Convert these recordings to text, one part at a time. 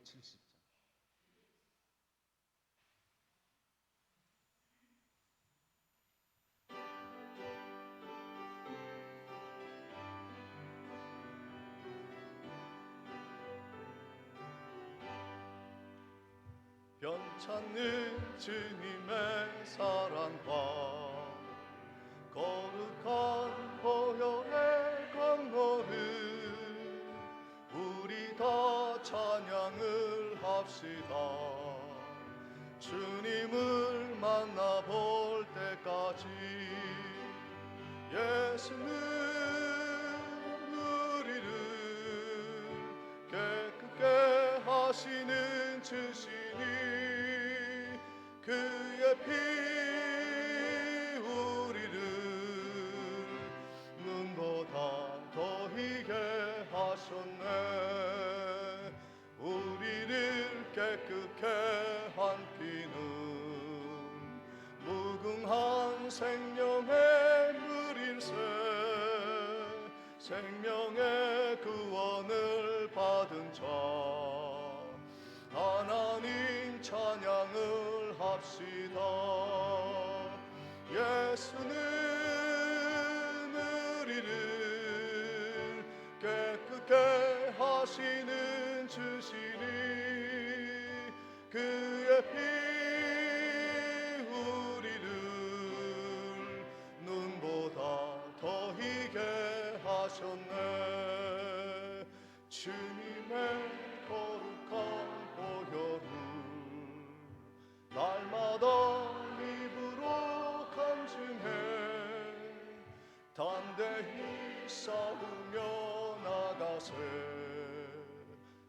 270장. 변찮는 주님의 사랑과 거룩한 보혈의 공로를 우리 다 찬양을 합시다. 주님을 만나볼 때까지 예수는 우리를 깨끗게 하시는 주시니 그의 피 우리를 눈보다 더 희게 하셨네. 우리를 깨끗게 한 피는 무궁한 생명의 물일세. 생명의 구원을 받은 자 하나님 찬양을 합시다. 예수는 우리를 깨끗게 하시는 주시니 그의 피 우리를 눈보다 더 희게 하셨네. 주님의 거룩한 보혈을 날마다 입으로 간증해 담대히 싸우며 나가세.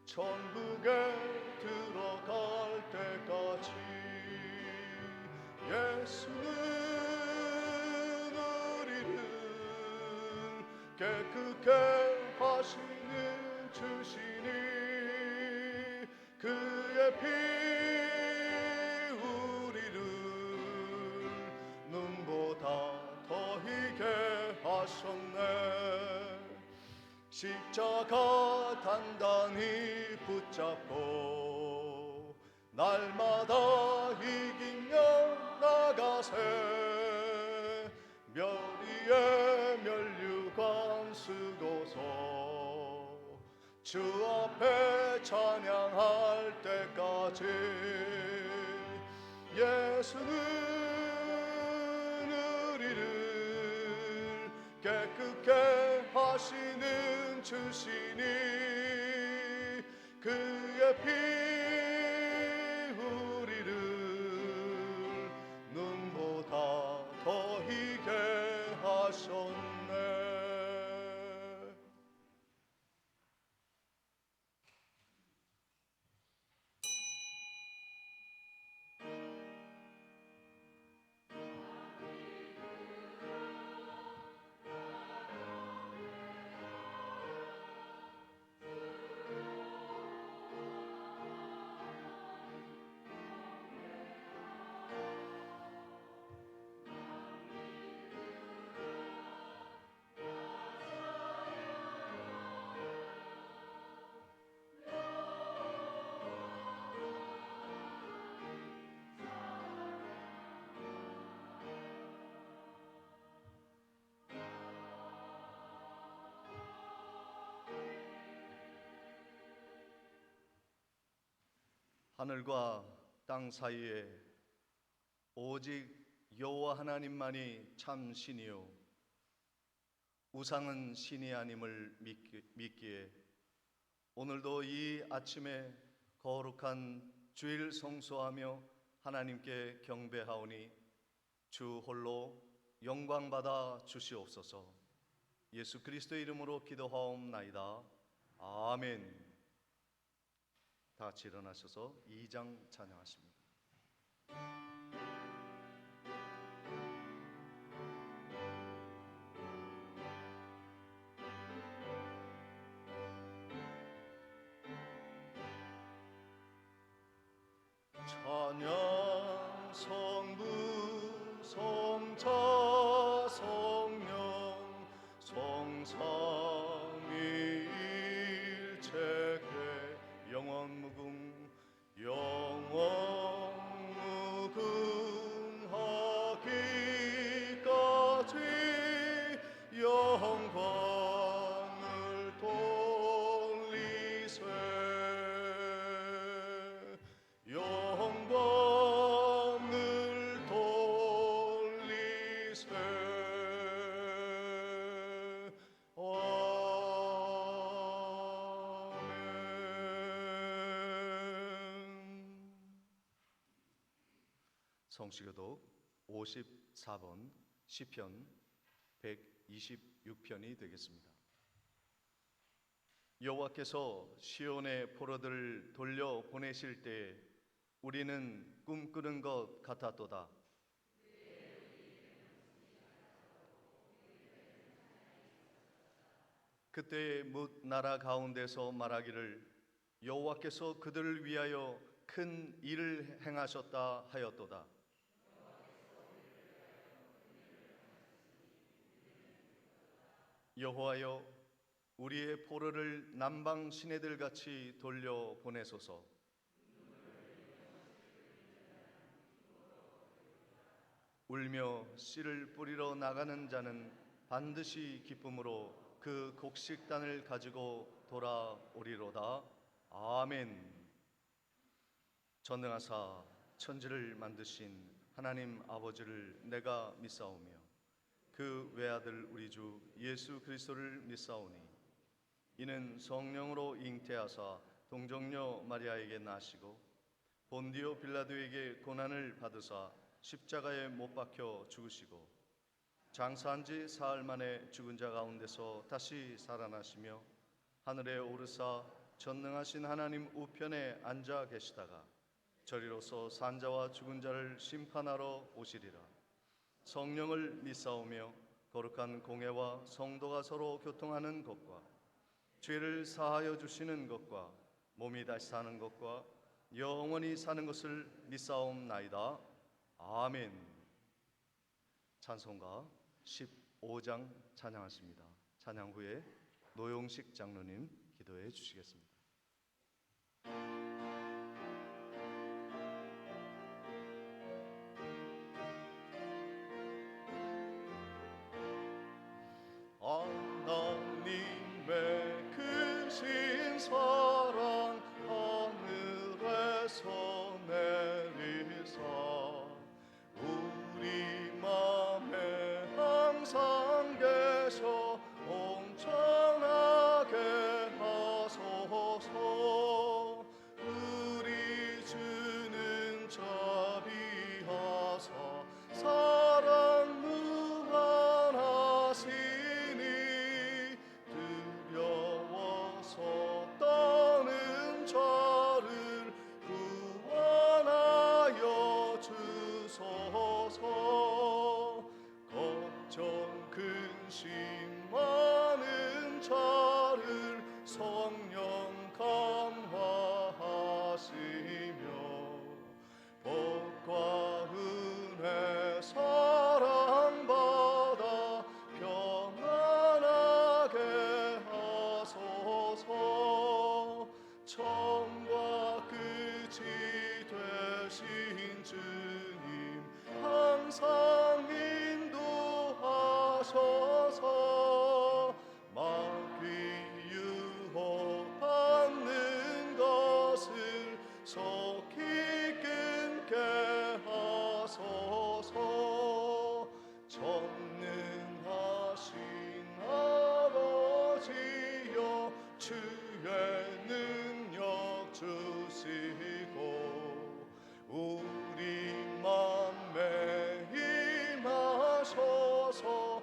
천국에 들어갈 때까지 예수는 우리를 깨끗게 하시는 주시니 그의 피 우리를 눈보다 더 희게 하셨네. 십자가 단단히 붙잡고 날마다 이기며 나가세. 멸의의 면류관 쓰고서 주 앞에 찬양할 때까지 예수는 우리를 깨끗게 하시는 주시니 그의 피 우리를 눈보다 더 희게 하셨네. 하늘과 땅 사이에 오직 여호와 하나님만이 참 신이요 우상은 신이 아님을 믿기에 오늘도 이 아침에 거룩한 주일 성수하며 하나님께 경배하오니 주 홀로 영광받아 주시옵소서. 예수 그리스도의 이름으로 기도하옵나이다. 아멘. 다 같이 일어나셔서 2장 찬양하십니다. 찬양 성부 성자 성령 성삼위일체계 영원 무궁 무궁 영원 무궁하기까지 영광을 돌리세 영광을 돌리세 성시교독 54번 시편 126편이 되겠습니다. 여호와께서 시온의 포로들을 돌려 보내실 때 우리는 꿈꾸는 것 같았도다. 그때 뭇 나라 가운데서 말하기를 여호와께서 그들을 위하여 큰 일을 행하셨다 하였도다. 여호와여 우리의 포로를 남방 시내들 같이 돌려 보내소서. 울며 씨를 뿌리러 나가는 자는 반드시 기쁨으로 그 곡식단을 가지고 돌아오리로다. 아멘. 전능하사 천지를 만드신 하나님 아버지를 내가 믿사오며 그 외아들 우리 주 예수 그리스도를 믿사오니 이는 성령으로 잉태하사 동정녀 마리아에게 나시고 본디오 빌라도에게 고난을 받으사 십자가에 못 박혀 죽으시고 장사한 지 사흘 만에 죽은 자 가운데서 다시 살아나시며 하늘에 오르사 전능하신 하나님 우편에 앉아 계시다가 저리로서 산자와 죽은 자를 심판하러 오시리라. 성령을 믿사오며 거룩한 공회와 성도가 서로 교통하는 것과 죄를 사하여 주시는 것과 몸이 다시 사는 것과 영원히 사는 것을 믿사옵나이다. 아멘. 찬송가 15장 찬양하십니다. 찬양 후에 노용식 장로님 기도해 주시겠습니다. 하나님의 크신 사랑 하늘에서 내리사 우리 맘에 항상 계셔 온전하게 하소서. 우리 주는 자비하사 사랑 무한하시니 두려워서 떠는 자를 구원하여 주소서. 걱정 근심 많은 자를 성령 감화하시며 복과 은혜 사랑받아 평안하게 하소서. 처음과 끝이 되신 주님 항상 인도하셔서 마귀 유혹받는 것을 속히 끊게 하소서. 전능하신 아버지여 주의 능력 주시고 우리 맘에 임하셔서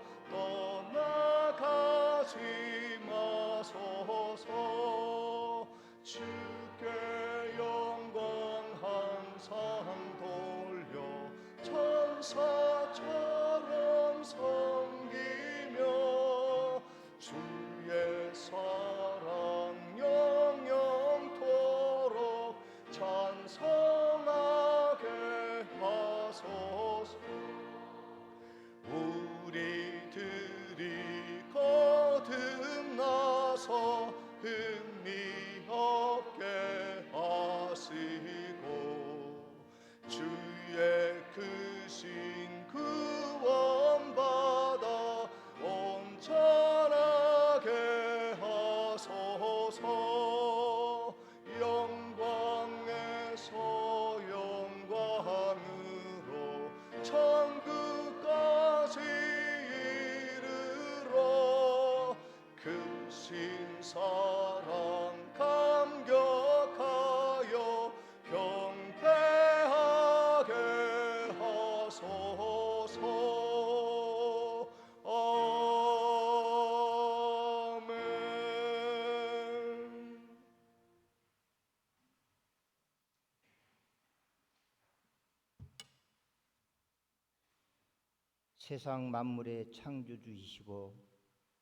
세상 만물의 창조주이시고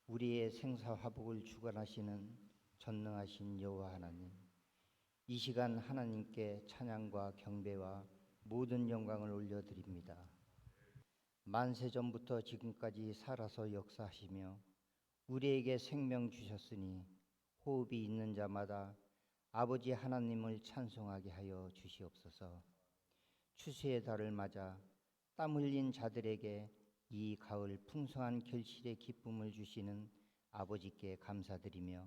우리의 생사화복을 주관하시는 전능하신 여호와 하나님, 이 시간 하나님께 찬양과 경배와 모든 영광을 올려드립니다. 만세전부터 지금까지 살아서 역사하시며 우리에게 생명 주셨으니 호흡이 있는 자마다 아버지 하나님을 찬송하게 하여 주시옵소서. 추수의 달을 맞아 땀 흘린 자들에게 이 가을 풍성한 결실의 기쁨을 주시는 아버지께 감사드리며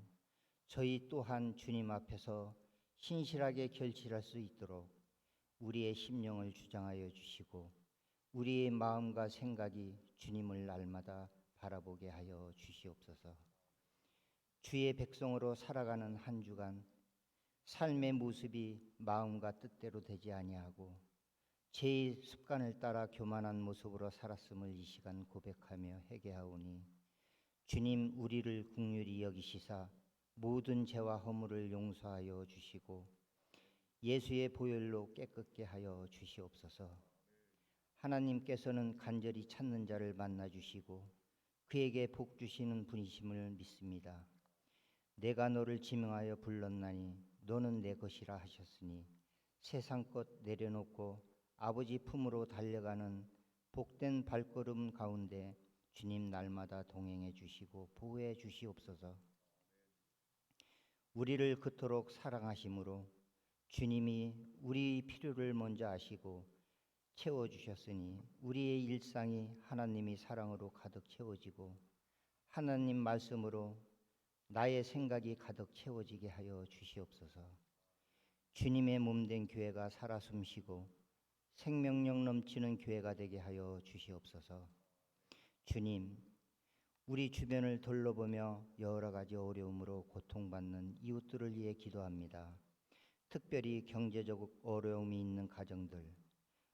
저희 또한 주님 앞에서 신실하게 결실할 수 있도록 우리의 심령을 주장하여 주시고 우리의 마음과 생각이 주님을 날마다 바라보게 하여 주시옵소서. 주의 백성으로 살아가는 한 주간 삶의 모습이 마음과 뜻대로 되지 아니하고 제 습관을 따라 교만한 모습으로 살았음을 이 시간 고백하며 회개하오니 주님 우리를 긍휼히 여기시사 모든 죄와 허물을 용서하여 주시고 예수의 보혈로 깨끗게 하여 주시옵소서. 하나님께서는 간절히 찾는 자를 만나 주시고 그에게 복 주시는 분이심을 믿습니다. 내가 너를 지명하여 불렀나니 너는 내 것이라 하셨으니 세상 것 내려놓고 아버지 품으로 달려가는 복된 발걸음 가운데 주님 날마다 동행해 주시고 보호해 주시옵소서. 우리를 그토록 사랑하심으로 주님이 우리 필요를 먼저 아시고 채워주셨으니 우리의 일상이 하나님의 사랑으로 가득 채워지고 하나님 말씀으로 나의 생각이 가득 채워지게 하여 주시옵소서. 주님의 몸된 교회가 살아 숨쉬고 생명력 넘치는 교회가 되게 하여 주시옵소서. 주님, 우리 주변을 둘러보며 여러 가지 어려움으로 고통받는 이웃들을 위해 기도합니다. 특별히 경제적 어려움이 있는 가정들,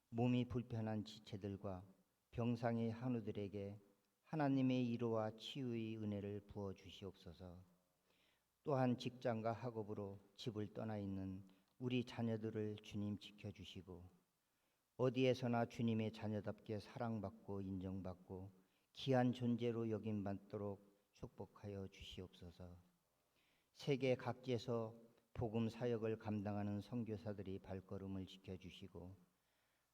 몸이 불편한 지체들과 병상의 한우들에게 하나님의 위로와 치유의 은혜를 부어 주시옵소서. 또한 직장과 학업으로 집을 떠나 있는 우리 자녀들을 주님 지켜주시고 어디에서나 주님의 자녀답게 사랑받고 인정받고 귀한 존재로 여김받도록 축복하여 주시옵소서. 세계 각지에서 복음 사역을 감당하는 선교사들이 발걸음을 지켜주시고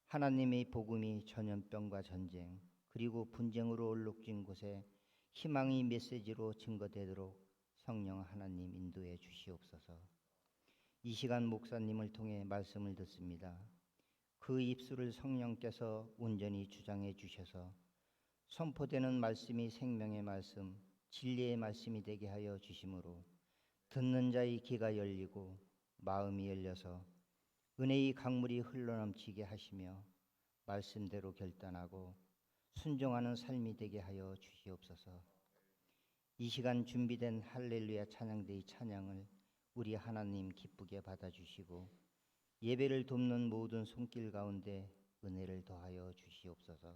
하나님의 복음이 전염병과 전쟁 그리고 분쟁으로 얼룩진 곳에 희망의 메시지로 증거되도록 성령 하나님 인도해 주시옵소서. 이 시간 목사님을 통해 말씀을 듣습니다. 그 입술을 성령께서 온전히 주장해 주셔서 선포되는 말씀이 생명의 말씀, 진리의 말씀이 되게 하여 주심으로 듣는 자의 귀가 열리고 마음이 열려서 은혜의 강물이 흘러넘치게 하시며 말씀대로 결단하고 순종하는 삶이 되게 하여 주시옵소서. 이 시간 준비된 할렐루야 찬양대의 찬양을 우리 하나님 기쁘게 받아주시고 예배를 돕는 모든 손길 가운데 은혜를 더하여 주시옵소서.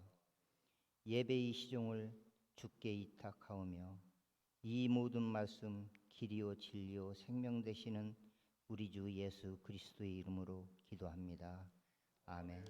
예배의 시종을 주께 이탁하오며 이 모든 말씀 길이요 진리요 생명 되시는 우리 주 예수 그리스도의 이름으로 기도합니다. 아멘.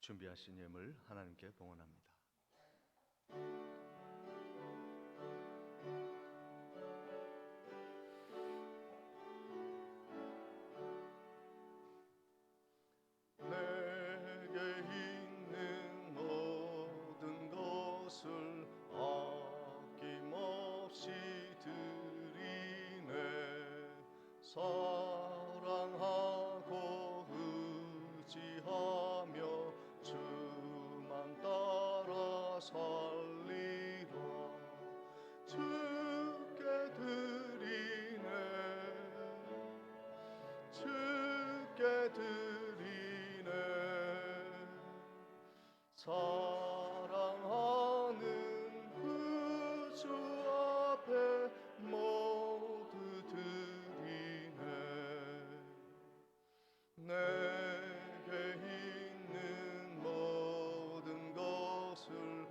준비하신 예물 하나님께 봉헌합니다. 내게 있는 모든 것을 아낌없이 드리네. 사랑하고 의지하며 주만 따라 살리라. 드리네. 사랑하는 그 주 앞에 모두 드리네. 내게 있는 모든 것을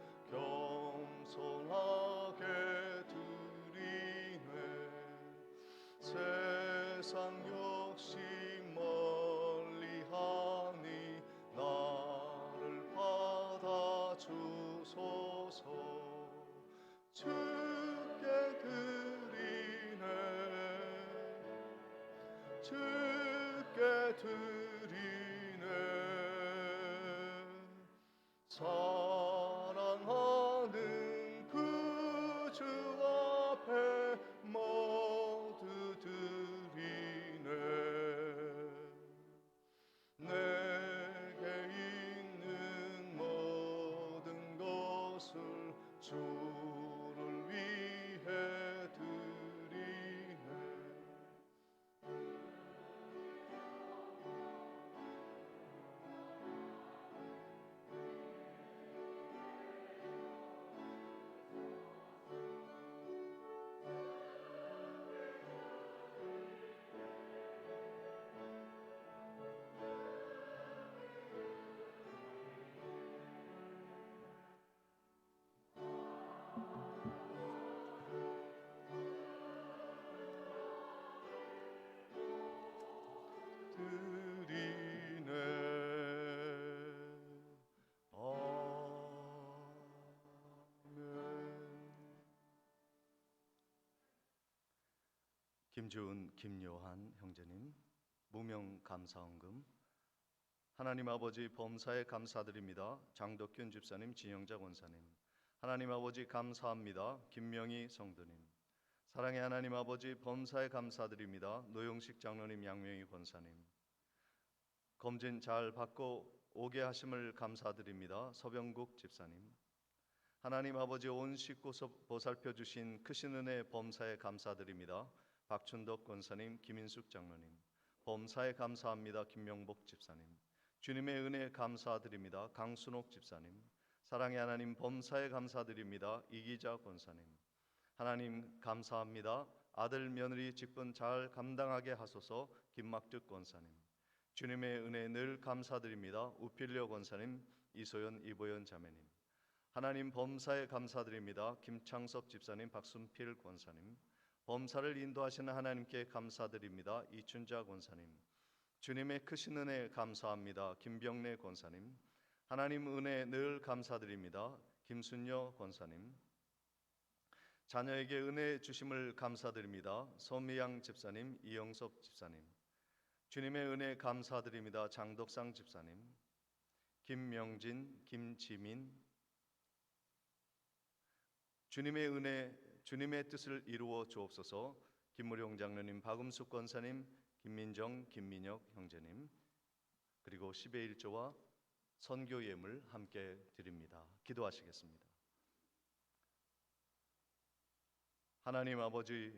겸손하게 드리네. 세상 욕심 멀리하니 나를 받아주소서. 주께 드리네. 주께 드리네. 사랑하는 그 주 앞에 모두 드리네. 내게 있는 모든 것을 주를 위해 드리네. 드리네. 아멘. 김주은, 김요한 형제님, 무명 감사헌금. 하나님 아버지, 범사에 감사드립니다. 장덕균 집사님, 진영자 권사님. 하나님 아버지 감사합니다. 김명희 성도님. 사랑의 하나님 아버지, 범사에 감사드립니다. 노영식 장로님, 양명희 권사님. 검진 잘 받고 오게 하심을 감사드립니다. 서병국 집사님. 하나님 아버지, 온 식구 보살펴 주신 크신 은혜 범사에 감사드립니다. 박춘덕 권사님, 김인숙 장로님. 범사에 감사합니다. 김명복 집사님. 주님의 은혜 감사드립니다. 강순옥 집사님. 사랑의 하나님, 범사에 감사드립니다. 이기자 권사님. 하나님 감사합니다. 아들 며느리 직분 잘 감당하게 하소서. 김막득 권사님. 주님의 은혜 늘 감사드립니다. 우필려 권사님, 이소연, 이보연 자매님. 하나님 범사에 감사드립니다. 김창섭 집사님, 박순필 권사님. 범사를 인도하시는 하나님께 감사드립니다. 이춘자 권사님. 주님의 크신 은혜 감사합니다. 김병래 권사님. 하나님 은혜 늘 감사드립니다. 김순여 권사님. 자녀에게 은혜 주심을 감사드립니다. 서미양 집사님, 이영섭 집사님. 주님의 은혜 감사드립니다. 장덕상 집사님. 김명진, 김지민. 주님의 은혜, 주님의 뜻을 이루어 주옵소서. 김무룡 장로님, 박음숙 권사님, 김민정, 김민혁 형제님, 그리고 10의 1조와 선교 예물 함께 드립니다. 기도하시겠습니다. 하나님 아버지,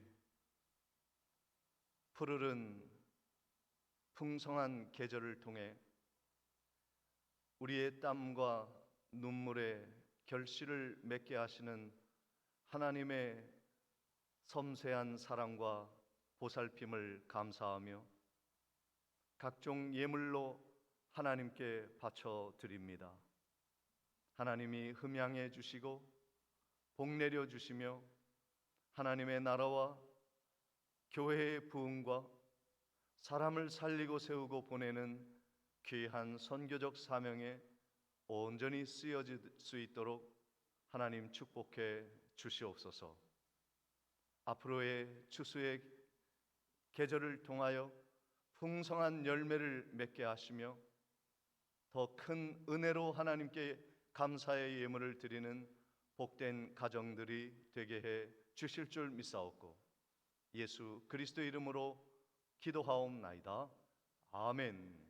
푸르른 풍성한 계절을 통해 우리의 땀과 눈물의 결실을 맺게 하시는 하나님의 섬세한 사랑과 보살핌을 감사하며 각종 예물로 하나님께 바쳐 드립니다. 하나님이 흠양해 주시고 복 내려 주시며 하나님의 나라와 교회의 부흥과 사람을 살리고 세우고 보내는 귀한 선교적 사명에 온전히 쓰여질 수 있도록 하나님 축복해 주시옵소서. 앞으로의 추수의 계절을 통하여 풍성한 열매를 맺게 하시며 더 큰 은혜로 하나님께 감사의 예물을 드리는 복된 가정들이 되게 해 주실 줄 믿사옵고 예수 그리스도 이름으로 기도하옵나이다. 아멘.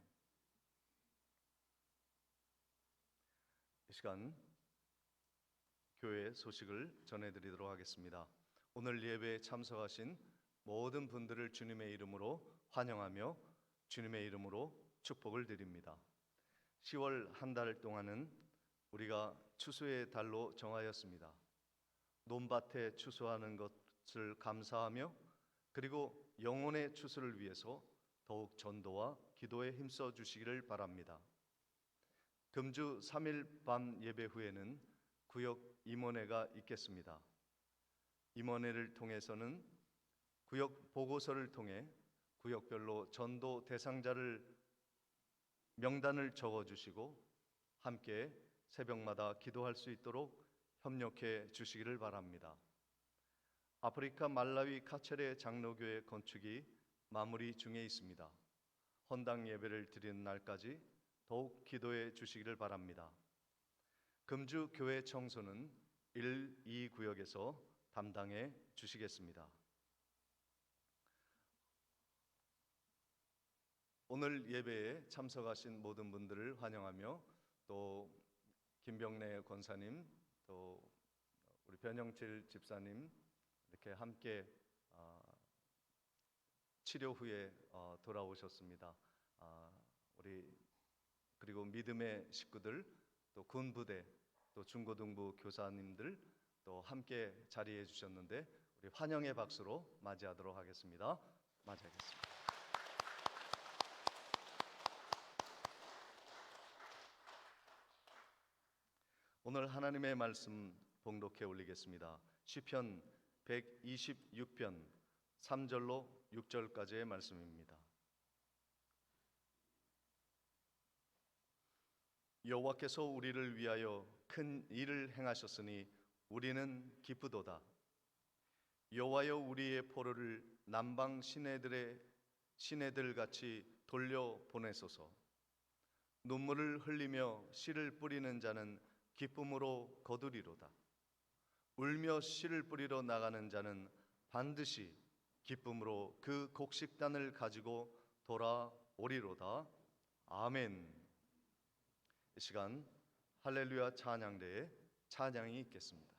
이 시간 교회 소식을 전해드리도록 하겠습니다. 오늘 예배에 참석하신 모든 분들을 주님의 이름으로 환영하며 주님의 이름으로 축복을 드립니다. 10월 한 달 동안은 우리가 추수의 달로 정하였습니다. 논밭에 추수하는 것을 감사하며 그리고 영혼의 추수를 위해서 더욱 전도와 기도에 힘써 주시기를 바랍니다. 금주 3일 밤 예배 후에는 구역 임원회가 있겠습니다. 임원회를 통해서는 구역 보고서를 통해 구역별로 전도 대상자를 명단을 적어주시고 함께 새벽마다 기도할 수 있도록 협력해 주시기를 바랍니다. 아프리카 말라위 카체레 장로교회 건축이 마무리 중에 있습니다. 헌당 예배를 드리는 날까지 더욱 기도해 주시기를 바랍니다. 금주 교회 청소는 1, 2 구역에서 담당해 주시겠습니다. 오늘 예배에 참석하신 모든 분들을 환영하며 또 김병래 권사님 또 우리 변영칠 집사님 이렇게 함께 치료 후에 돌아오셨습니다. 우리 그리고 믿음의 식구들 또 군부대 또 중고등부 교사님들 또 함께 자리해 주셨는데 우리 환영의 박수로 맞이하도록 하겠습니다. 맞이하겠습니다. 오늘 하나님의 말씀 봉독해 올리겠습니다. 시편 126편 3절로 6절까지의 말씀입니다. 여호와께서 우리를 위하여 큰 일을 행하셨으니 우리는 기쁘도다. 여호와여 우리의 포로를 남방 시내들 같이 돌려 보내소서. 눈물을 흘리며 씨를 뿌리는 자는 기쁨으로 거두리로다. 울며 씨를 뿌리러 나가는 자는 반드시 기쁨으로 그 곡식단을 가지고 돌아오리로다. 아멘. 이 시간 할렐루야 찬양대에 찬양이 있겠습니다.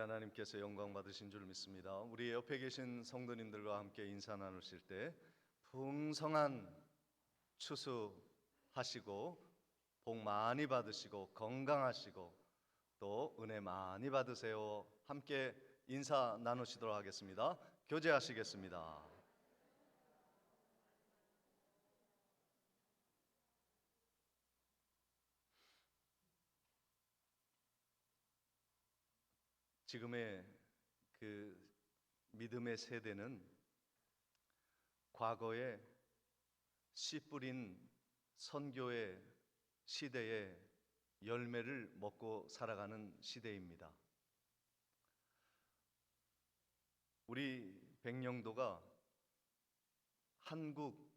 하나님께서 영광 받으신 줄 믿습니다. 우리 옆에 계신 성도님들과 함께 인사 나누실 때 풍성한 추수하시고 복 많이 받으시고 건강하시고 또 은혜 많이 받으세요. 함께 인사 나누시도록 하겠습니다. 교제하시겠습니다. 지금의 그 믿음의 세대는 과거에 씨 뿌린 선교의 시대에 열매를 먹고 살아가는 시대입니다. 우리 백령도가 한국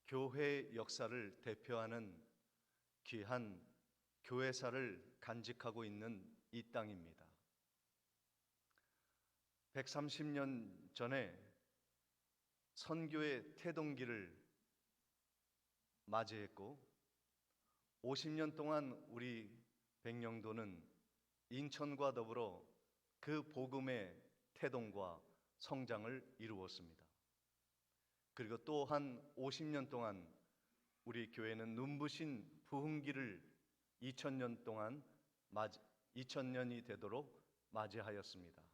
교회 역사를 대표하는 귀한 교회사를 간직하고 있는 이 땅입니다. 130년 전에 선교의 태동기를 맞이했고 50년 동안 우리 백령도는 인천과 더불어 그 복음의 태동과 성장을 이루었습니다. 그리고 또한 50년 동안 우리 교회는 눈부신 부흥기를 2000년이 되도록 맞이하였습니다.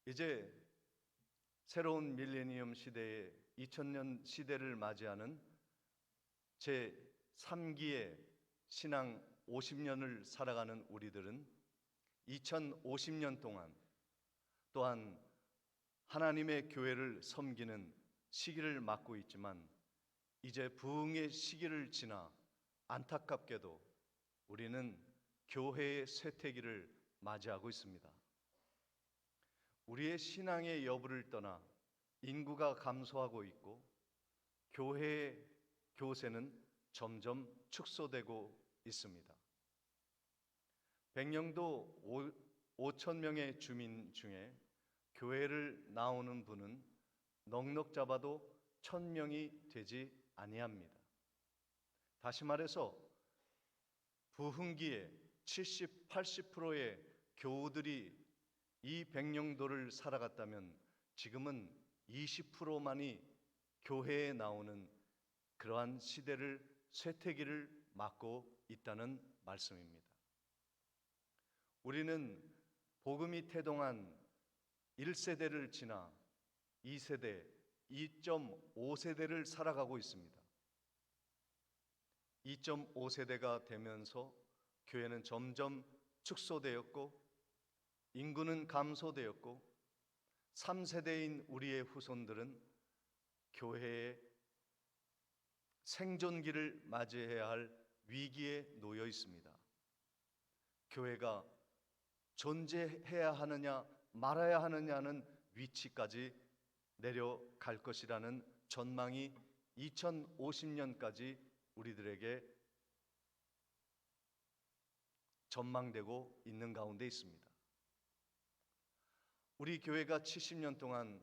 이제 새로운 밀레니엄 시대에 2000년 시대를 맞이하는 제3기의 신앙 50년을 살아가는 우리들은 2050년 동안 또한 하나님의 교회를 섬기는 시기를 맞고 있지만 이제 부흥의 시기를 지나 안타깝게도 우리는 교회의 쇠퇴기를 맞이하고 있습니다. 우리의 신앙의 여부를 떠나 인구가 감소하고 있고 교회의 교세는 점점 축소되고 있습니다. 백령도 5천 명의 주민 중에 교회를 나오는 분은 넉넉 잡아도 1,000명이 되지 아니합니다. 다시 말해서 부흥기에 70, 80%의 교우들이 이 백령도를 살아갔다면 지금은 20%만이 교회에 나오는 그러한 시대를 쇠퇴기를 맞고 있다는 말씀입니다. 우리는 복음이 태동한 1세대를 지나 2세대, 2.5세대를 살아가고 있습니다. 2.5세대가 되면서 교회는 점점 축소되었고 인구는 감소되었고 3세대인 우리의 후손들은 교회의 생존기를 맞이해야 할 위기에 놓여 있습니다. 교회가 존재해야 하느냐 말아야 하느냐는 위치까지 내려갈 것이라는 전망이 2050년까지 우리들에게 전망되고 있는 가운데 있습니다. 우리 교회가 70년 동안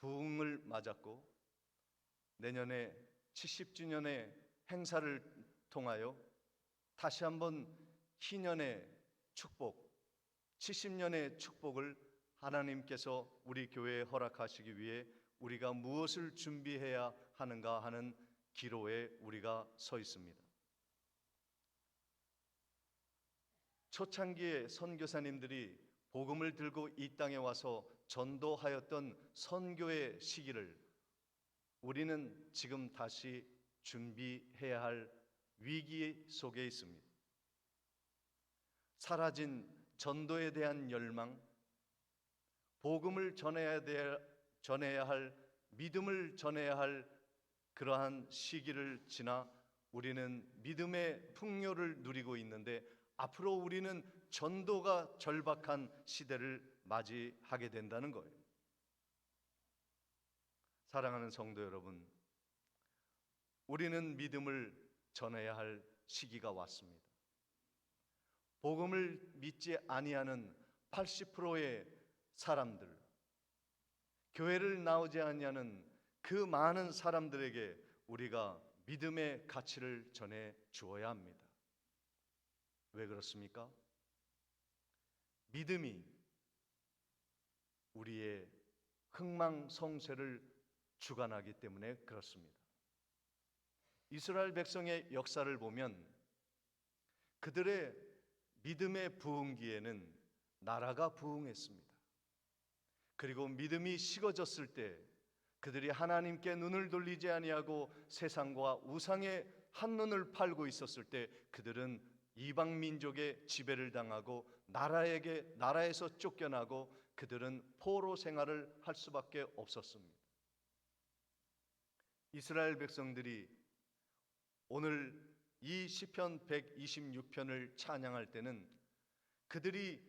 부흥을 맞았고 내년에 70주년의 행사를 통하여 다시 한번 희년의 축복, 70년의 축복을 하나님께서 우리 교회에 허락하시기 위해 우리가 무엇을 준비해야 하는가 하는 기로에 우리가 서 있습니다. 초창기에 선교사님들이 복음을 들고 이 땅에 와서 전도하였던 선교의 시기를 우리는 지금 다시 준비해야 할 위기 속에 있습니다. 사라진 전도에 대한 열망, 복음을 전해야 할 믿음을 전해야 할 그러한 시기를 지나 우리는 믿음의 풍요를 누리고 있는데 앞으로 우리는 전도가 절박한 시대를 맞이하게 된다는 거예요. 사랑하는 성도 여러분, 우리는 믿음을 전해야 할 시기가 왔습니다. 복음을 믿지 아니하는 80%의 사람들, 교회를 나오지 아니하는 그 많은 사람들에게 우리가 믿음의 가치를 전해 주어야 합니다. 왜 그렇습니까? 믿음이 우리의 흥망성쇠를 주관하기 때문에 그렇습니다. 이스라엘 백성의 역사를 보면 그들의 믿음의 부흥기에는 나라가 부흥했습니다. 그리고 믿음이 식어졌을 때 그들이 하나님께 눈을 돌리지 아니하고 세상과 우상의 한눈을 팔고 있었을 때 그들은 이방 민족의 지배를 당하고 나라에서 쫓겨나고 그들은 포로 생활을 할 수밖에 없었습니다. 이스라엘 백성들이 오늘 이 시편 126편을 찬양할 때는 그들이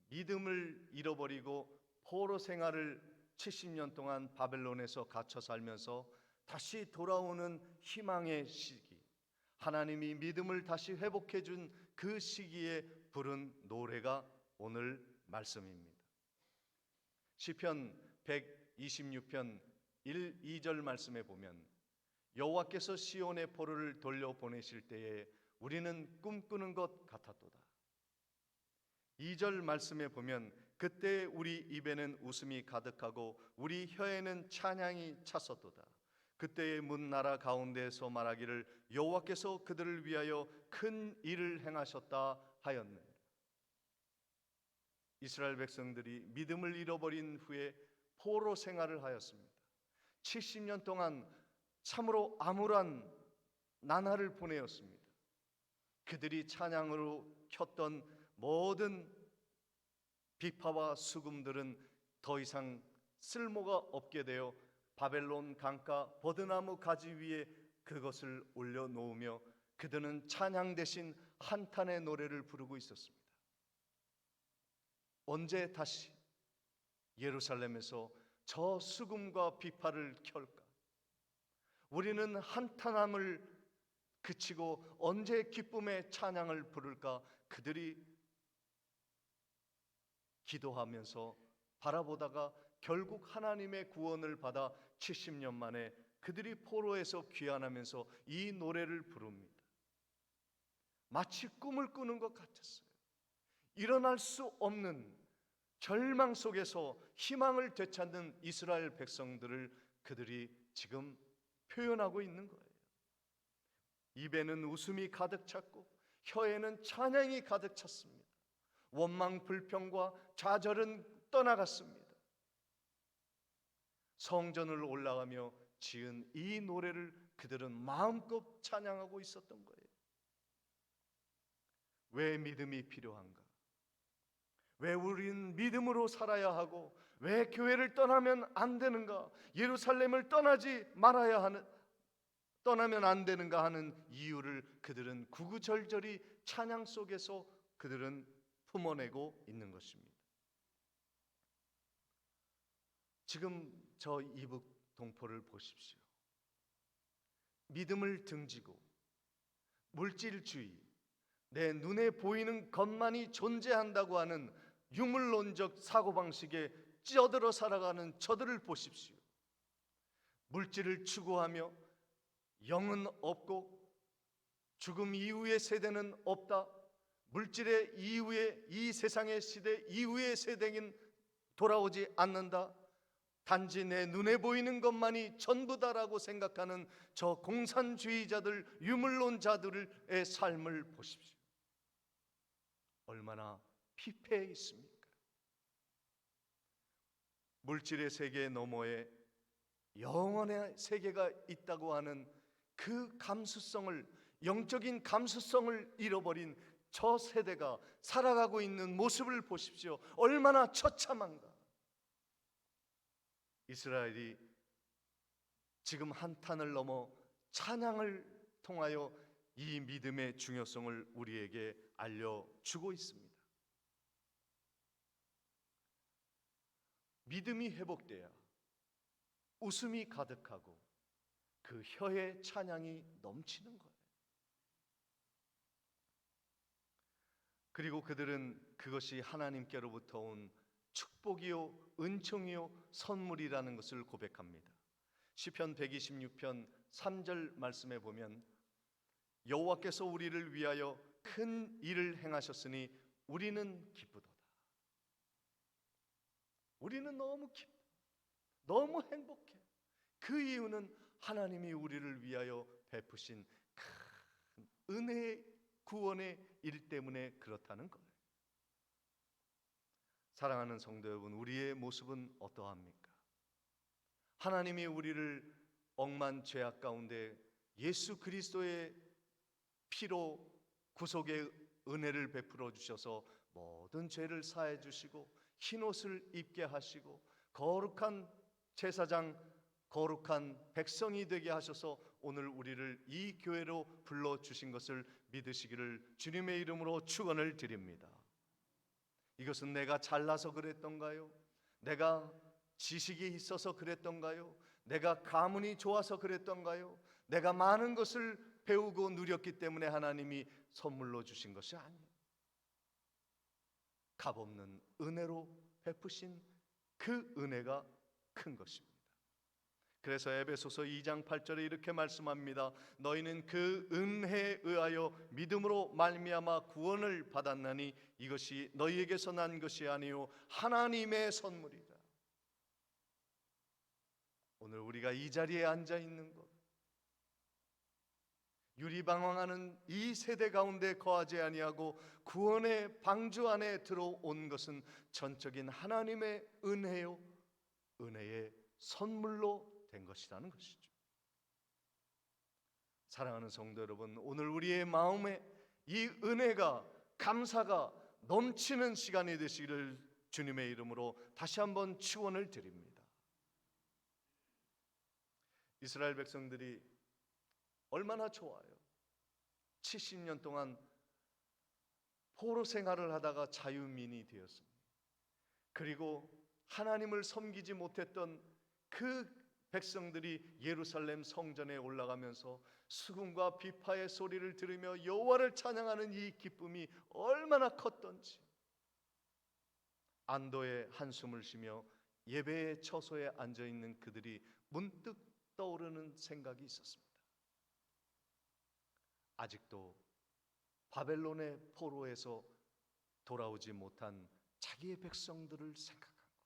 믿음을 잃어버리고 포로 생활을 70년 동안 바벨론에서 갇혀 살면서 다시 돌아오는 희망의 시기, 하나님이 믿음을 다시 회복해 준 그 시기에 부른 노래가 오늘 말씀입니다. 시편 126편 1, 2절 말씀에 보면 여호와께서 시온의 포로를 돌려보내실 때에 우리는 꿈꾸는 것 같았도다. 2절 말씀에 보면 그때 우리 입에는 웃음이 가득하고 우리 혀에는 찬양이 찼었도다. 그때의 문 나라 가운데에서 말하기를 여호와께서 그들을 위하여 큰 일을 행하셨다 하였느니라. 이스라엘 백성들이 믿음을 잃어버린 후에 포로 생활을 하였습니다. 70년 동안 참으로 암울한 나날을 보내었습니다. 그들이 찬양으로 켰던 모든 비파와 수금들은 더 이상 쓸모가 없게 되어 바벨론 강가 버드나무 가지 위에 그것을 올려놓으며 그들은 찬양 대신 한탄의 노래를 부르고 있었습니다. 언제 다시 예루살렘에서 저 수금과 비파를 켤까? 우리는 한탄함을 그치고 언제 기쁨의 찬양을 부를까? 그들이 기도하면서 바라보다가 결국 하나님의 구원을 받아 70년 만에 그들이 포로에서 귀환하면서 이 노래를 부릅니다. 마치 꿈을 꾸는 것 같았어요. 일어날 수 없는 절망 속에서 희망을 되찾는 이스라엘 백성들을 그들이 지금 표현하고 있는 거예요. 입에는 웃음이 가득 찼고 혀에는 찬양이 가득 찼습니다. 원망 불평과 좌절은 떠나갔습니다. 성전을 올라가며 지은 이 노래를 그들은 마음껏 찬양하고 있었던 거예요. 왜 믿음이 필요한가? 왜 우리는 믿음으로 살아야 하고 왜 교회를 떠나면 안 되는가? 예루살렘을 떠나면 안 되는가 하는 이유를 그들은 구구절절히 찬양 속에서 그들은 품어내고 있는 것입니다. 지금 저 이북 동포를 보십시오. 믿음을 등지고 물질주의, 내 눈에 보이는 것만이 존재한다고 하는 유물론적 사고방식에 찌어들어 살아가는 저들을 보십시오. 물질을 추구하며 영은 없고 죽음 이후의 세대는 없다. 물질의 이후에 이 세상의 시대 이후의 세대는 돌아오지 않는다. 단지 내 눈에 보이는 것만이 전부다라고 생각하는 저 공산주의자들, 유물론자들의 삶을 보십시오. 얼마나 피폐해 있습니까? 물질의 세계 너머에 영원의 세계가 있다고 하는 그 감수성을, 영적인 감수성을 잃어버린 저 세대가 살아가고 있는 모습을 보십시오. 얼마나 처참한가. 이스라엘이 지금 한탄을 넘어 찬양을 통하여 이 믿음의 중요성을 우리에게 알려주고 있습니다. 믿음이 회복돼야 웃음이 가득하고 그 혀에 찬양이 넘치는 거예요. 그리고 그들은 그것이 하나님께로부터 온 축복이요 은총이요 선물이라는 것을 고백합니다. 시편 126편 3절 말씀에 보면 여호와께서 우리를 위하여 큰 일을 행하셨으니 우리는 기쁘도다. 우리는 너무 기뻐, 너무 행복해. 그 이유는 하나님이 우리를 위하여 베푸신 큰 은혜의 구원의 일 때문에 그렇다는 거예요. 사랑하는 성도 여러분, 우리의 모습은 어떠합니까? 하나님이 우리를 억만 죄악 가운데 예수 그리스도의 피로 구속의 은혜를 베풀어 주셔서 모든 죄를 사해 주시고 흰옷을 입게 하시고 거룩한 제사장, 거룩한 백성이 되게 하셔서 오늘 우리를 이 교회로 불러주신 것을 믿으시기를 주님의 이름으로 축원을 드립니다. 이것은 내가 잘나서 그랬던가요? 내가 지식이 있어서 그랬던가요? 내가 가문이 좋아서 그랬던가요? 내가 많은 것을 배우고 누렸기 때문에 하나님이 선물로 주신 것이 아니에요. 값없는 은혜로 베푸신 그 은혜가 큰 것입니다. 그래서 에베소서 2장 8절에 이렇게 말씀합니다. 너희는 그 은혜에 의하여 믿음으로 말미암아 구원을 받았나니 이것이 너희에게서 난 것이 아니요 하나님의 선물이다. 오늘 우리가 이 자리에 앉아 있는 것, 유리방황하는 이 세대 가운데 거하지 아니하고 구원의 방주 안에 들어온 것은 전적인 하나님의 은혜요, 은혜의 선물로 된 것이라는 것이죠. 사랑하는 성도 여러분, 오늘 우리의 마음에 이 은혜가, 감사가 넘치는 시간이 되시기를 주님의 이름으로 다시 한번 축원을 드립니다. 이스라엘 백성들이 얼마나 좋아요. 70년 동안 포로 생활을 하다가 자유민이 되었습니다. 그리고 하나님을 섬기지 못했던 그 백성들이 예루살렘 성전에 올라가면서 수금과 비파의 소리를 들으며 여호와를 찬양하는 이 기쁨이 얼마나 컸던지, 안도의 한숨을 쉬며 예배의 처소에 앉아 있는 그들이 문득 떠오르는 생각이 있었습니다. 아직도 바벨론의 포로에서 돌아오지 못한 자기의 백성들을 생각한 거예요.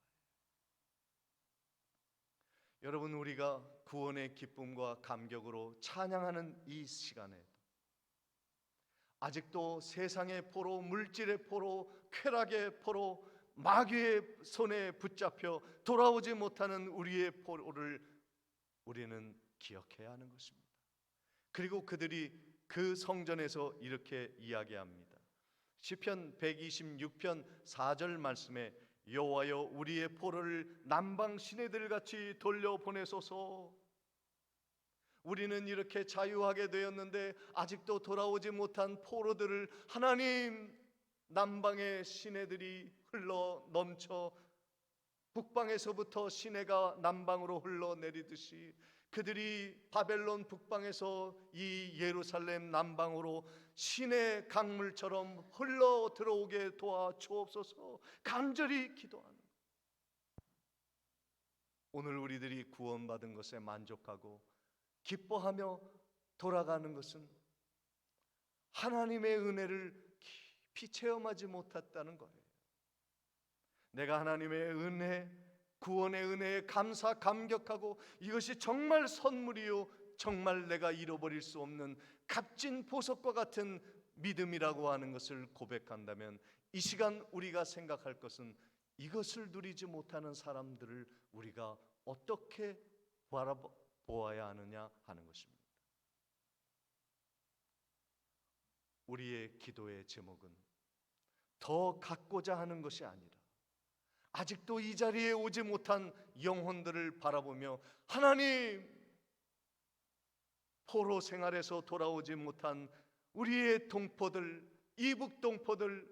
여러분, 우리가 구원의 기쁨과 감격으로 찬양하는 이 시간에도 아직도 세상의 포로, 물질의 포로, 쾌락의 포로, 마귀의 손에 붙잡혀 돌아오지 못하는 우리의 포로를 우리는 기억해야 하는 것입니다. 그리고 그들이 그 성전에서 이렇게 이야기합니다. 시편 126편 4절 말씀에 여호와여 우리의 포로를 남방 시내들같이 돌려보내소서. 우리는 이렇게 자유하게 되었는데 아직도 돌아오지 못한 포로들을 하나님, 남방의 시내들이 흘러 넘쳐 북방에서부터 시내가 남방으로 흘러내리듯이 그들이 바벨론 북방에서 이 예루살렘 남방으로 시내 강물처럼 흘러 들어오게 도와주옵소서 간절히 기도하는 거예요. 오늘 우리들이 구원받은 것에 만족하고 기뻐하며 돌아가는 것은 하나님의 은혜를 깊이 체험하지 못했다는 거예요. 내가 하나님의 은혜, 구원의 은혜에 감사 감격하고 이것이 정말 선물이요 정말 내가 잃어버릴 수 없는 값진 보석과 같은 믿음이라고 하는 것을 고백한다면 이 시간 우리가 생각할 것은 이것을 누리지 못하는 사람들을 우리가 어떻게 바라보아야 하느냐 하는 것입니다. 우리의 기도의 제목은 더 갖고자 하는 것이 아니라 아직도 이 자리에 오지 못한 영혼들을 바라보며 하나님, 포로 생활에서 돌아오지 못한 우리의 동포들, 이북 동포들,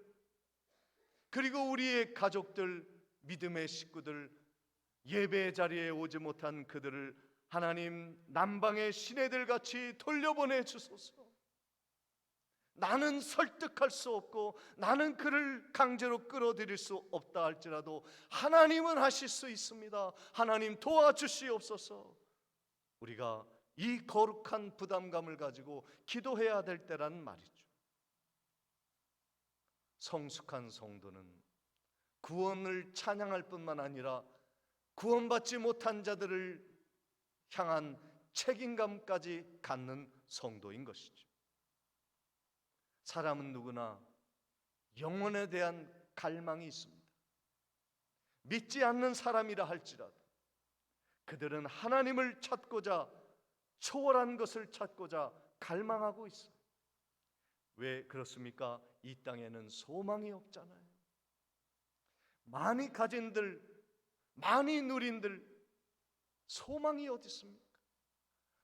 그리고 우리의 가족들, 믿음의 식구들, 예배 자리에 오지 못한 그들을 하나님 남방의 시내들 같이 돌려보내 주소서. 나는 설득할 수 없고 나는 그를 강제로 끌어들일 수 없다 할지라도 하나님은 하실 수 있습니다. 하나님 도와주시옵소서. 우리가 이 거룩한 부담감을 가지고 기도해야 될 때라는 말이죠. 성숙한 성도는 구원을 찬양할 뿐만 아니라 구원받지 못한 자들을 향한 책임감까지 갖는 성도인 것이죠. 사람은 누구나 영혼에 대한 갈망이 있습니다. 믿지 않는 사람이라 할지라도 그들은 하나님을 찾고자, 초월한 것을 찾고자 갈망하고 있어요. 왜 그렇습니까? 이 땅에는 소망이 없잖아요. 많이 가진들, 많이 누린들 소망이 어디 있습니까?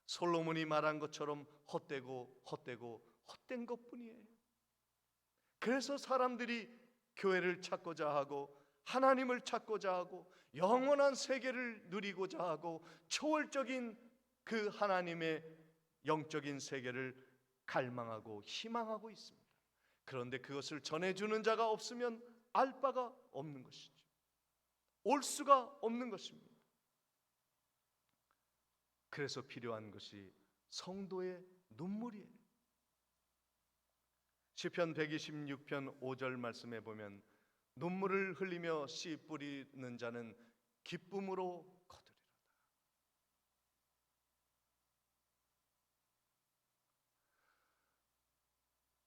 솔로몬이 말한 것처럼 헛된 것뿐이에요. 그래서 사람들이 교회를 찾고자 하고 하나님을 찾고자 하고 영원한 세계를 누리고자 하고 초월적인 그 하나님의 영적인 세계를 갈망하고 희망하고 있습니다. 그런데 그것을 전해주는 자가 없으면 알 바가 없는 것이죠. 올 수가 없는 것입니다. 그래서 필요한 것이 성도의 눈물이에요. 시편 126편 5절 말씀에 보면 눈물을 흘리며 씨 뿌리는 자는 기쁨으로 거두리로다.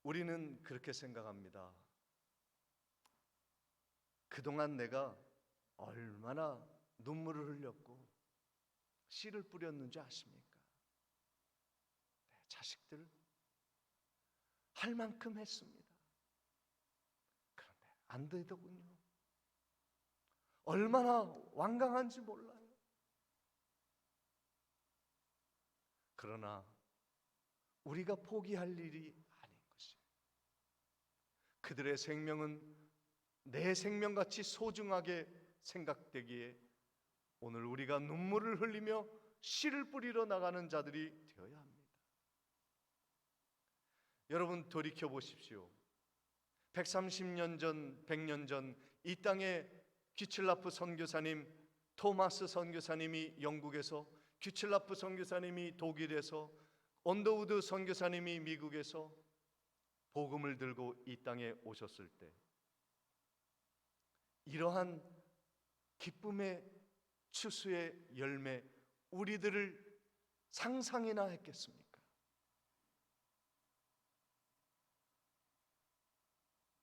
우리는 그렇게 생각합니다. 그동안 내가 얼마나 눈물을 흘렸고 씨를 뿌렸는지 아십니까? 내 자식들 할 만큼 했습니다. 그런데 안 되더군요. 얼마나 완강한지 몰라요. 그러나 우리가 포기할 일이 아닌 것이에요. 그들의 생명은 내 생명같이 소중하게 생각되기에 오늘 우리가 눈물을 흘리며 씨를 뿌리러 나가는 자들이 되어야 합니다. 여러분 돌이켜 보십시오. 130년 전, 100년 전 이 땅에 귀칠라프 선교사님, 토마스 선교사님이 영국에서, 귀칠라프 선교사님이 독일에서, 언더우드 선교사님이 미국에서 복음을 들고 이 땅에 오셨을 때 이러한 기쁨의 추수의 열매 우리들을 상상이나 했겠습니까?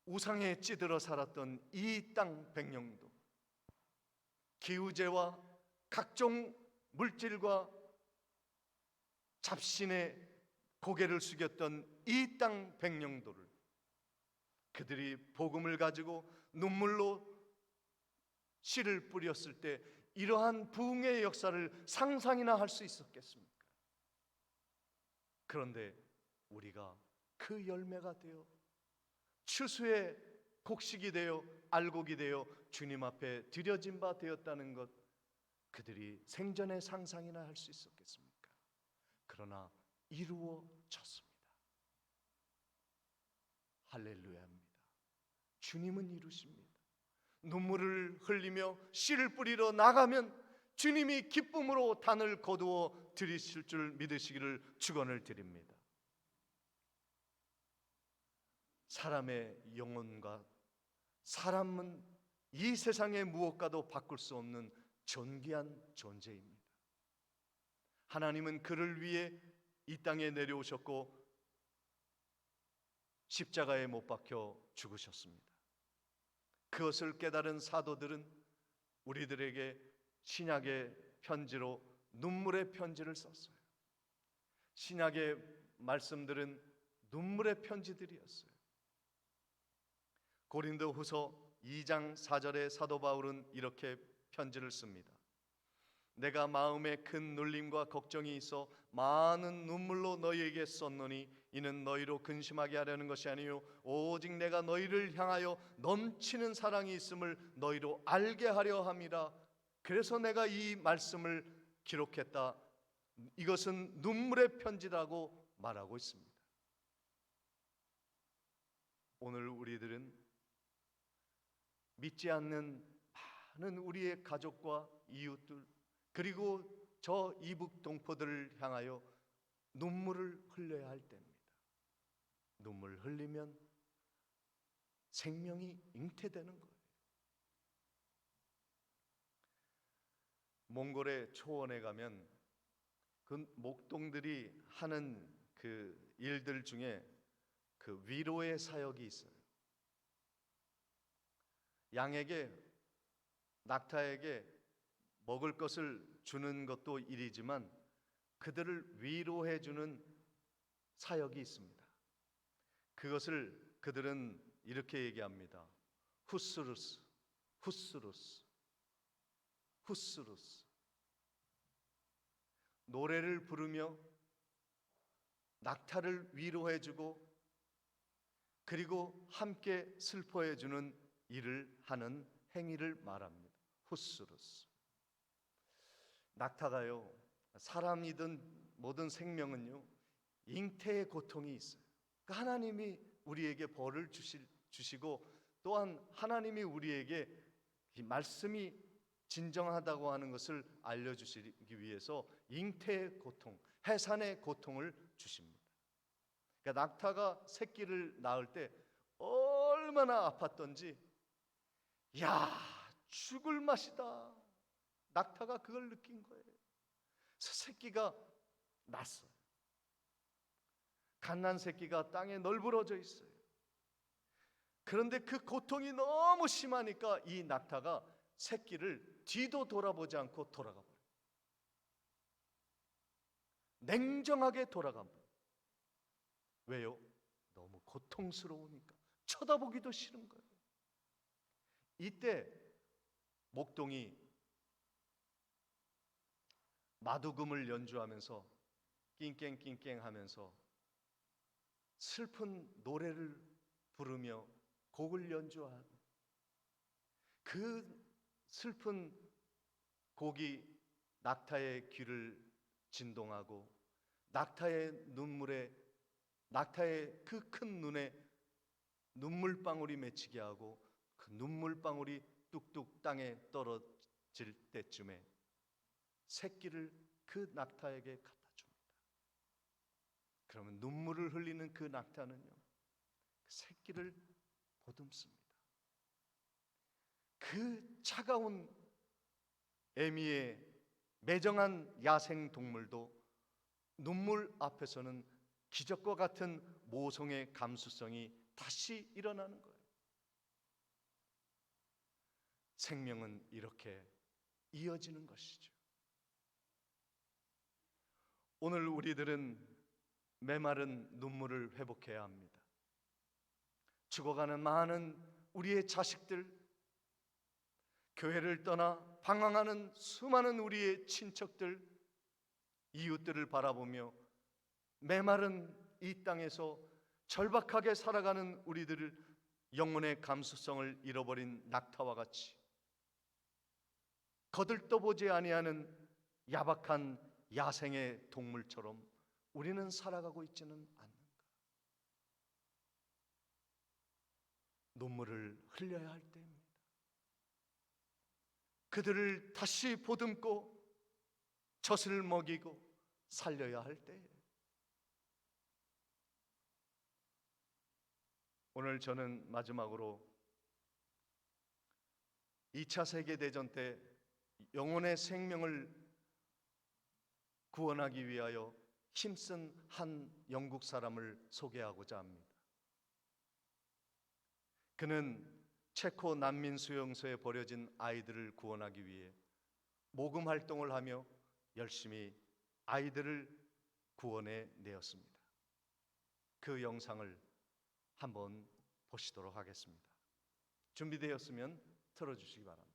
우상에 찌들어 살았던 이 땅 백령도, 기우제와 각종 물질과 잡신에 고개를 숙였던 이 땅 백령도를 그들이 복음을 가지고 눈물로 씨를 뿌렸을 때 이러한 부흥의 역사를 상상이나 할 수 있었겠습니까? 그런데 우리가 그 열매가 되어 추수의 곡식이 되어 알곡이 되어 주님 앞에 드려진 바 되었다는 것, 그들이 생전의 상상이나 할 수 있었겠습니까? 그러나 이루어졌습니다. 할렐루야입니다. 주님은 이루십니다. 눈물을 흘리며 씨를 뿌리러 나가면 주님이 기쁨으로 단을 거두어 드리실 줄 믿으시기를 축원을 드립니다. 사람의 영혼과 사람은 이 세상의 무엇과도 바꿀 수 없는 존귀한 존재입니다. 하나님은 그를 위해 이 땅에 내려오셨고 십자가에 못 박혀 죽으셨습니다. 그것을 깨달은 사도들은 우리들에게 신약의 편지로 눈물의 편지를 썼어요. 신약의 말씀들은 눈물의 편지들이었어요. 고린도후서 2장 4절에 사도 바울은 이렇게 편지를 씁니다. 내가 마음에 큰 눌림과 걱정이 있어 많은 눈물로 너희에게 썼노니 이는 너희로 근심하게 하려는 것이 아니요 오직 내가 너희를 향하여 넘치는 사랑이 있음을 너희로 알게 하려 함이라. 그래서 내가 이 말씀을 기록했다. 이것은 눈물의 편지라고 말하고 있습니다. 오늘 우리들은 믿지 않는 많은 우리의 가족과 이웃들 그리고 저 이북 동포들을 향하여 눈물을 흘려야 할 때입니다. 눈물 흘리면 생명이 잉태되는 거예요. 몽골의 초원에 가면 그 목동들이 하는 그 일들 중에 그 위로의 사역이 있어요. 양에게, 낙타에게 먹을 것을 주는 것도 일이지만 그들을 위로해 주는 사역이 있습니다. 그것을 그들은 이렇게 얘기합니다. 후스루스, 후스루스, 후스루스. 노래를 부르며 낙타를 위로해 주고 그리고 함께 슬퍼해 주는 일을 하는 행위를 말합니다. 후스루스. 낙타가요, 사람이든 모든 생명은요, 잉태의 고통이 있어요. 그러니까 하나님이 우리에게 벌을 주시고 또한 하나님이 우리에게 이 말씀이 진정하다고 하는 것을 알려주시기 위해서 잉태의 고통, 해산의 고통을 주십니다. 그러니까 낙타가 새끼를 낳을 때 얼마나 아팠던지, 야, 죽을 맛이다. 낙타가 그걸 느낀 거예요. 그래서 새끼가 났어요. 갓난 새끼가 땅에 널브러져 있어요. 그런데 그 고통이 너무 심하니까 이 낙타가 새끼를 뒤도 돌아보지 않고 돌아가 버려요. 냉정하게 돌아가 버려요. 왜요? 너무 고통스러우니까 쳐다보기도 싫은 거예요. 이때 목동이 마두금을 연주하면서 낑깽낑깽 하면서 슬픈 노래를 부르며 곡을 연주하고 그 슬픈 곡이 낙타의 귀를 진동하고 낙타의 눈물에, 낙타의 그 큰 눈에 눈물방울이 맺히게 하고 그 눈물방울이 뚝뚝 땅에 떨어질 때쯤에 새끼를 그 낙타에게 갖다 줍니다. 그러면 눈물을 흘리는 그 낙타는요, 그 새끼를 보듬습니다. 그 차가운 애미의 매정한 야생 동물도 눈물 앞에서는 기적과 같은 모성의 감수성이 다시 일어나는 거예요. 생명은 이렇게 이어지는 것이죠. 오늘 우리들은 메마른 눈물을 회복해야 합니다. 죽어가는 많은 우리의 자식들, 교회를 떠나 방황하는 수많은 우리의 친척들, 이웃들을 바라보며 메마른 이 땅에서 절박하게 살아가는 우리들을 영혼의 감수성을 잃어버린 낙타와 같이 거들떠보지 아니하는 야박한 야생의 동물처럼 우리는 살아가고 있지는 않는가. 눈물을 흘려야 할 때입니다. 그들을 다시 보듬고 젖을 먹이고 살려야 할 때에 오늘 저는 마지막으로 2차 세계대전 때 영혼의 생명을 구원하기 위하여 힘쓴 한 영국 사람을 소개하고자 합니다. 그는 체코 난민 수용소에 버려진 아이들을 구원하기 위해 모금 활동을 하며 열심히 아이들을 구원해 내었습니다. 그 영상을 한번 보시도록 하겠습니다. 준비되었으면 틀어주시기 바랍니다.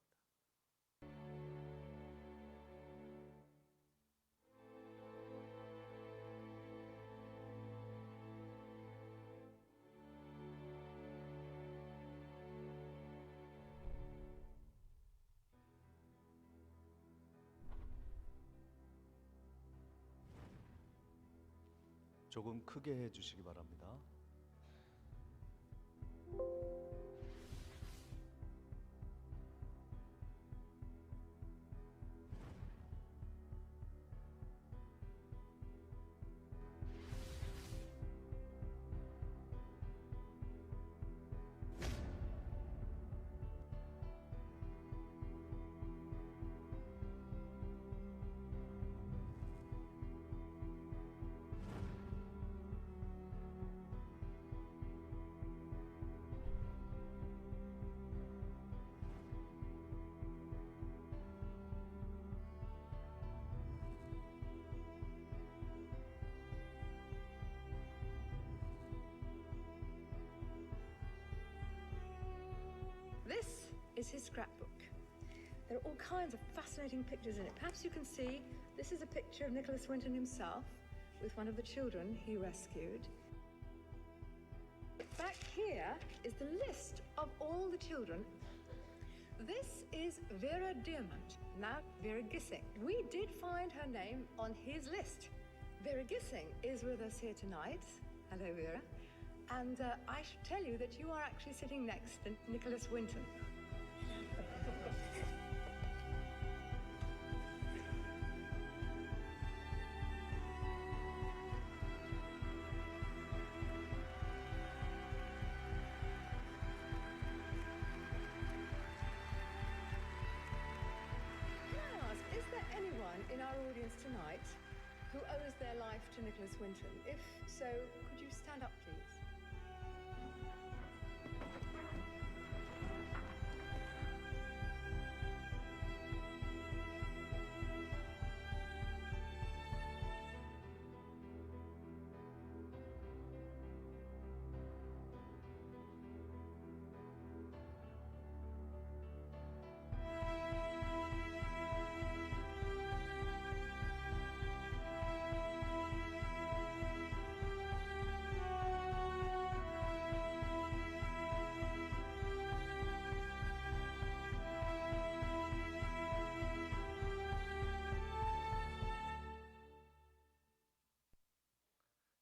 조금 크게 해주시기 바랍니다. is his scrapbook. There are all kinds of fascinating pictures in it. Perhaps you can see this is a picture of Nicholas Winton himself with one of the children he rescued. Back here is the list of all the children. This is Vera Diamond, now Vera Gissing. We did find her name on his list. Vera Gissing is with us here tonight. Hello, Vera. And I should tell you that you are actually sitting next to Nicholas Winton. In our audience tonight who owes their life to Nicholas Winton? If so, could you stand up, please?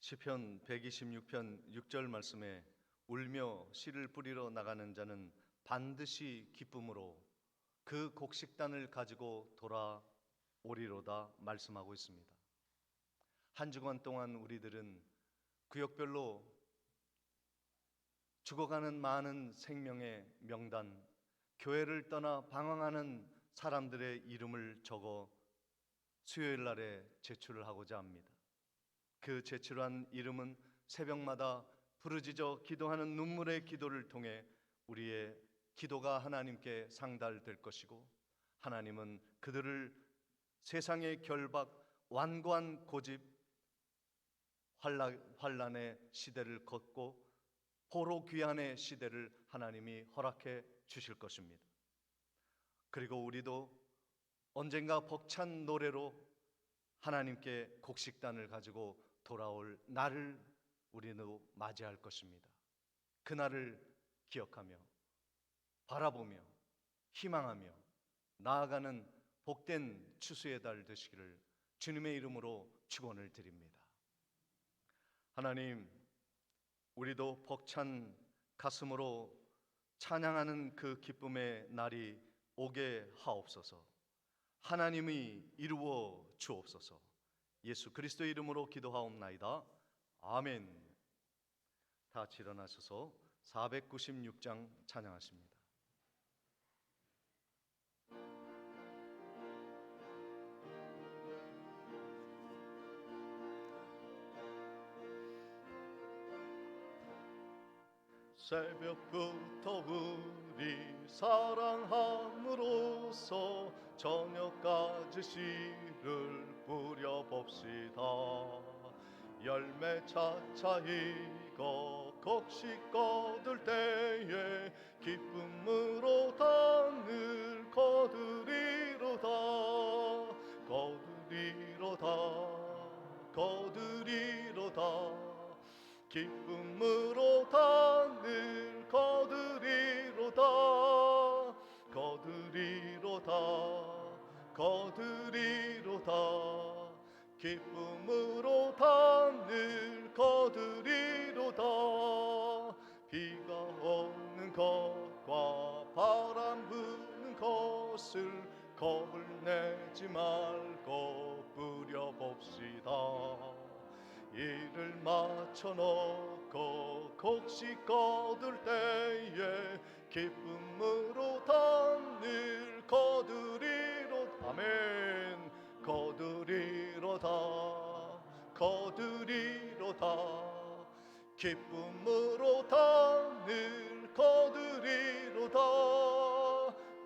시편 126편 6절 말씀에 울며 씨를 뿌리러 나가는 자는 반드시 기쁨으로 그 곡식단을 가지고 돌아오리로다 말씀하고 있습니다. 한 주간 동안 우리들은 구역별로 죽어가는 많은 생명의 명단, 교회를 떠나 방황하는 사람들의 이름을 적어 수요일 날에 제출을 하고자 합니다. 그 제출한 이름은 새벽마다 부르짖어 기도하는 눈물의 기도를 통해 우리의 기도가 하나님께 상달될 것이고, 하나님은 그들을 세상의 결박, 완고한 고집, 환란의 시대를 걷고 포로 귀환의 시대를 하나님이 허락해 주실 것입니다. 그리고 우리도 언젠가 벅찬 노래로 하나님께 곡식단을 가지고 돌아올 날을 우리는 맞이할 것입니다. 그날을 기억하며 바라보며 희망하며 나아가는 복된 추수의 달 되시기를 주님의 이름으로 축원을 드립니다. 하나님, 우리도 벅찬 가슴으로 찬양하는 그 기쁨의 날이 오게 하옵소서. 하나님이 이루어 주옵소서. 예수 그리스도의 이름으로 기도하옵나이다. 아멘. 다 같이 일어나셔서 496장 찬양하십니다. 새벽부터 우리 사랑함으로써 저녁까지 씨를 뿌려봅시다. 열매 차차 익어 곡식 거둘 때에 기쁨으로 단을 거두리로다. 거두리로다. 거두리로다. 기쁨으로 단을 거두리로다. 거두리로다. 거두리로다. 기쁨으로 단을 거두리로다. 비가 오는 것과 바람 부는 것을 겁을 내지 말고 뿌려봅시다. 이를 맞춰놓고 곡식 거둘 때에 기쁨으로 단을 거두리로다. 아멘. 거두리로다. 거두리로다. 기쁨으로 단을 거두리로다.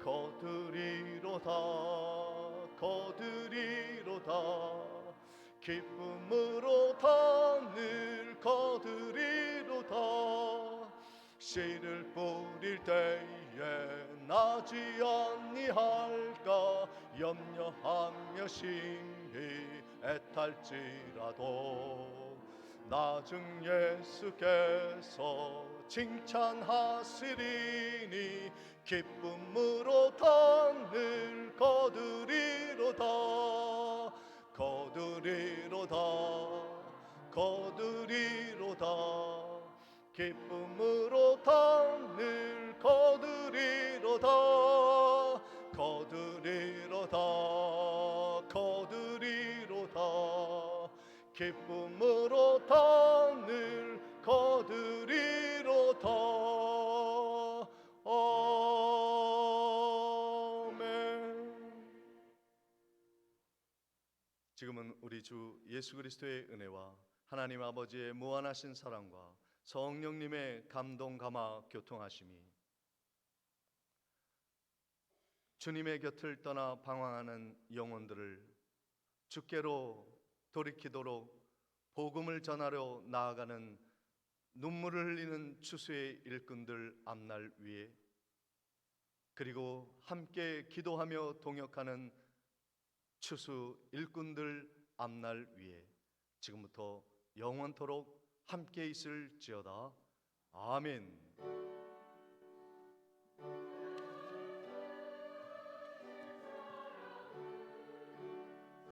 거두리로다. 거두리로다. 기쁨으로 단을 거두리로다. 씨를 뿌릴 때에 나지 아니할까 염려하며 심히 애탈지라도 나중 예수께서 칭찬하시리니 기쁨으로 단을 거두리로다 거두리로다 거두리로다 기쁨으로 단을 거두리로다 거두리로다 거두리로다 기쁨으로 단을 거두리로다. 아멘. 지금은 우리 주 예수 그리스도의 은혜와 하나님 아버지의 무한하신 사랑과 성령님의 감동 감화 교통하심이 주님의 곁을 떠나 방황하는 영혼들을 주께로 돌이키도록 복음을 전하러 나아가는 눈물을 흘리는 추수의 일꾼들 앞날 위에 그리고 함께 기도하며 동역하는 추수 일꾼들 앞날 위에 지금부터 영원토록 함께 있을지어다. 아멘.